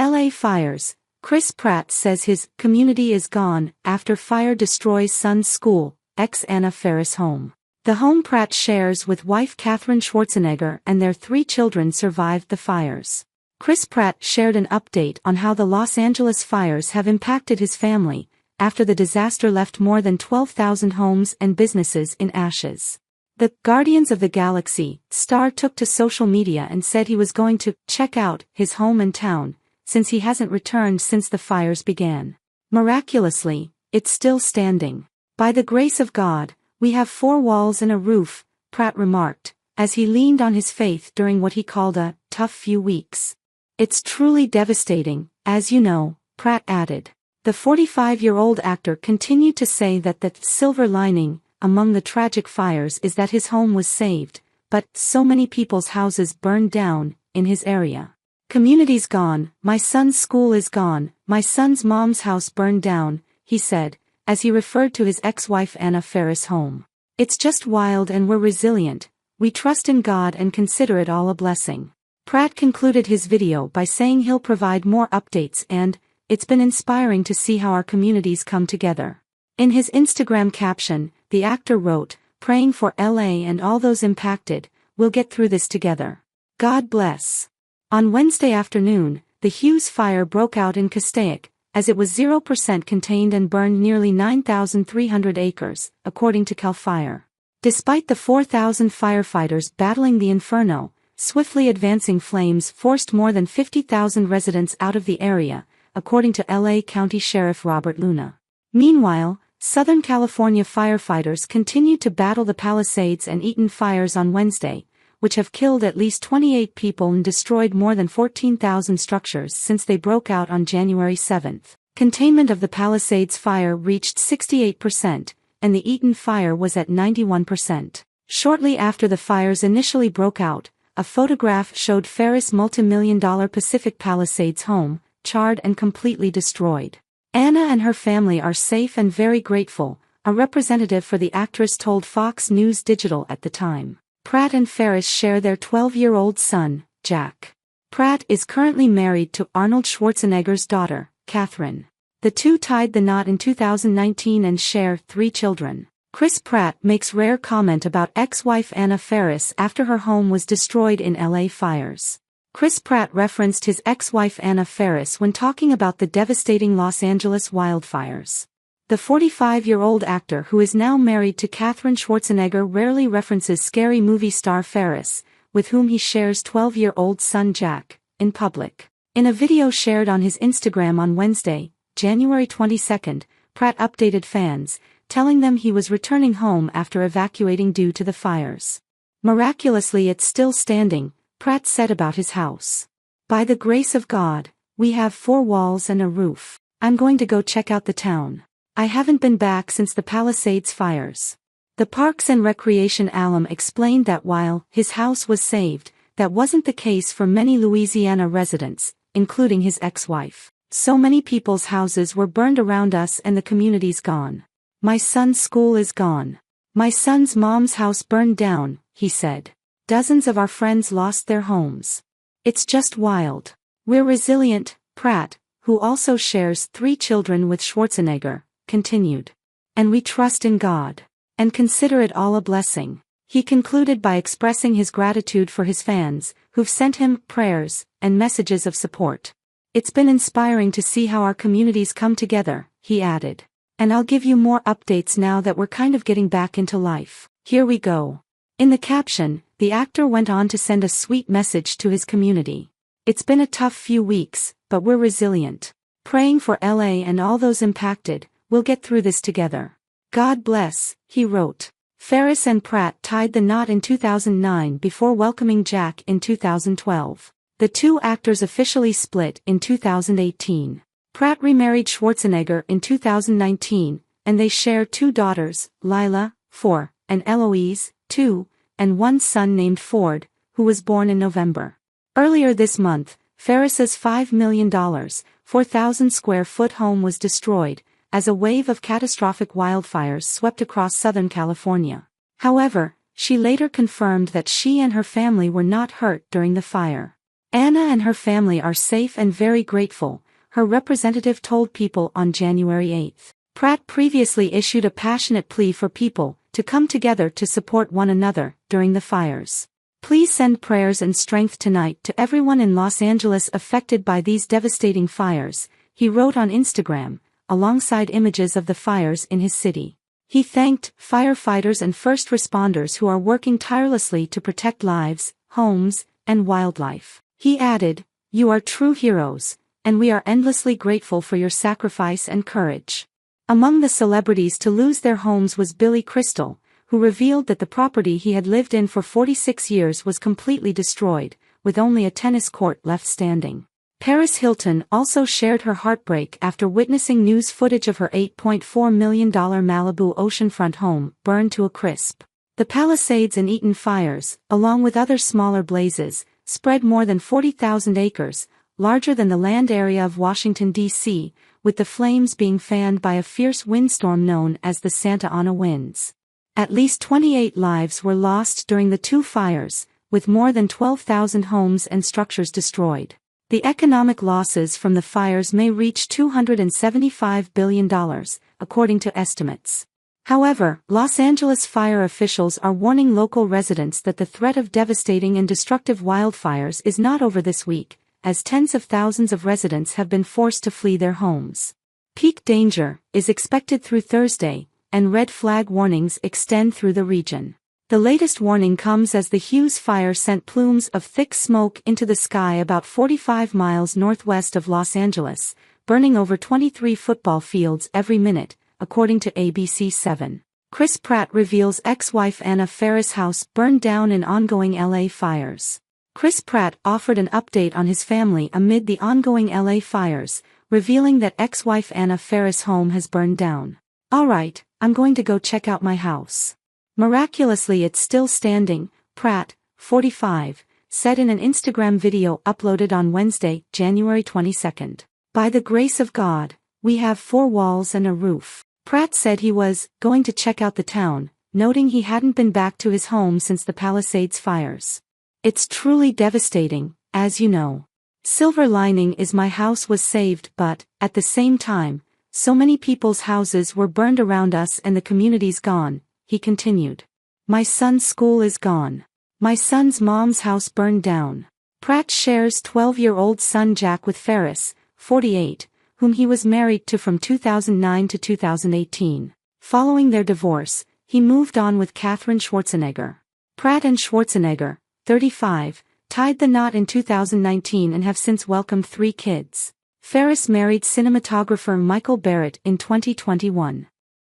LA fires. Chris Pratt says his community is gone after fire destroys son's school, ex-Anna Faris home. The home Pratt shares with wife Katherine Schwarzenegger and their 3 children survived the fires. Chris Pratt shared an update on how the Los Angeles fires have impacted his family, after the disaster left more than 12,000 homes and businesses in ashes. The Guardians of the Galaxy star took to social media and said he was going to check out his home and town, since he hasn't returned since the fires began. Miraculously, it's still standing. By the grace of God, we have 4 walls and a roof, Pratt remarked, as he leaned on his faith during what he called a tough few weeks. It's truly devastating, as you know, Pratt added. The 45-year-old actor continued to say that the silver lining among the tragic fires is that his home was saved, but so many people's houses burned down in his area. Community's gone, my son's school is gone, my son's mom's house burned down, he said, as he referred to his ex-wife Anna Faris' home. It's just wild and we're resilient, we trust in God and consider it all a blessing. Pratt concluded his video by saying he'll provide more updates and, it's been inspiring to see how our communities come together. In his Instagram caption, the actor wrote, praying for LA and all those impacted, we'll get through this together. God bless. On Wednesday afternoon, the Hughes fire broke out in Castaic, as it was 0% contained and burned nearly 9,300 acres, according to CAL FIRE. Despite the 4,000 firefighters battling the inferno, swiftly advancing flames forced more than 50,000 residents out of the area, according to LA County Sheriff Robert Luna. Meanwhile, Southern California firefighters continued to battle the Palisades and Eaton fires on Wednesday, which have killed at least 28 people and destroyed more than 14,000 structures since they broke out on January 7. Containment of the Palisades fire reached 68%, and the Eaton fire was at 91%. Shortly after the fires initially broke out, a photograph showed Faris' multi-million-dollar Pacific Palisades home, charred and completely destroyed. Anna and her family are safe and very grateful, a representative for the actress told Fox News Digital at the time. Pratt and Faris share their 12-year-old son, Jack. Pratt is currently married to Arnold Schwarzenegger's daughter, Katherine. The two tied the knot in 2019 and share 3 children. Chris Pratt makes rare comment about ex-wife Anna Faris after her home was destroyed in LA fires. Chris Pratt referenced his ex-wife Anna Faris when talking about the devastating Los Angeles wildfires. The 45-year-old actor who is now married to Katherine Schwarzenegger rarely references scary movie star Faris, with whom he shares 12-year-old son Jack, in public. In a video shared on his Instagram on Wednesday, January 22, Pratt updated fans, telling them he was returning home after evacuating due to the fires. Miraculously it's still standing, Pratt said about his house. By the grace of God, we have 4 walls and a roof. I'm going to go check out the town. I haven't been back since the Palisades fires. The Parks and Recreation alum explained that while his house was saved, that wasn't the case for many Louisiana residents, including his ex-wife. So many people's houses were burned around us and the community's gone. My son's school is gone. My son's mom's house burned down, he said. Dozens of our friends lost their homes. It's just wild. We're resilient, Pratt, who also shares 3 children with Schwarzenegger, continued. And we trust in God. And consider it all a blessing. He concluded by expressing his gratitude for his fans, who've sent him prayers and messages of support. It's been inspiring to see how our communities come together, he added. And I'll give you more updates now that we're kind of getting back into life. Here we go. In the caption, the actor went on to send a sweet message to his community. It's been a tough few weeks, but we're resilient. Praying for LA and all those impacted, we'll get through this together. God bless, he wrote. Faris and Pratt tied the knot in 2009 before welcoming Jack in 2012. The two actors officially split in 2018. Pratt remarried Schwarzenegger in 2019, and they share 2 daughters, Lila, 4, and Eloise, 2, and 1 son named Ford, who was born in November. Earlier this month, Faris's $5 million, 4,000-square-foot home was destroyed, as a wave of catastrophic wildfires swept across Southern California. However, she later confirmed that she and her family were not hurt during the fire. Anna and her family are safe and very grateful, her representative told People on January 8. Pratt previously issued a passionate plea for people to come together to support one another during the fires. Please send prayers and strength tonight to everyone in Los Angeles affected by these devastating fires, he wrote on Instagram, alongside images of the fires in his city. He thanked firefighters and first responders who are working tirelessly to protect lives, homes, and wildlife. He added, "You are true heroes, and we are endlessly grateful for your sacrifice and courage." Among the celebrities to lose their homes was Billy Crystal, who revealed that the property he had lived in for 46 years was completely destroyed, with only a tennis court left standing. Paris Hilton also shared her heartbreak after witnessing news footage of her $8.4 million Malibu oceanfront home burned to a crisp. The Palisades and Eaton fires, along with other smaller blazes, spread more than 40,000 acres, larger than the land area of Washington, D.C., with the flames being fanned by a fierce windstorm known as the Santa Ana winds. At least 28 lives were lost during the two fires, with more than 12,000 homes and structures destroyed. The economic losses from the fires may reach $275 billion, according to estimates. However, Los Angeles fire officials are warning local residents that the threat of devastating and destructive wildfires is not over this week, as tens of thousands of residents have been forced to flee their homes. Peak danger is expected through Thursday, and red flag warnings extend through the region. The latest warning comes as the Hughes fire sent plumes of thick smoke into the sky about 45 miles northwest of Los Angeles, burning over 23 football fields every minute, according to ABC7. Chris Pratt reveals ex-wife Anna Faris' house burned down in ongoing LA fires. Chris Pratt offered an update on his family amid the ongoing LA fires, revealing that ex-wife Anna Faris' home has burned down. "Alright, I'm going to go check out my house. Miraculously it's still standing," Pratt, 45, said in an Instagram video uploaded on Wednesday, January 22. "By the grace of God, we have 4 walls and a roof." Pratt said he was going to check out the town, noting he hadn't been back to his home since the Palisades fires. "It's truly devastating, as you know. Silver lining is my house was saved, but, at the same time, so many people's houses were burned around us and the community's gone," he continued. "My son's school is gone. My son's mom's house burned down." Pratt shares 12-year-old son Jack with Faris, 48, whom he was married to from 2009 to 2018. Following their divorce, he moved on with Katherine Schwarzenegger. Pratt and Schwarzenegger, 35, tied the knot in 2019 and have since welcomed 3 kids. Faris married cinematographer Michael Barrett in 2021.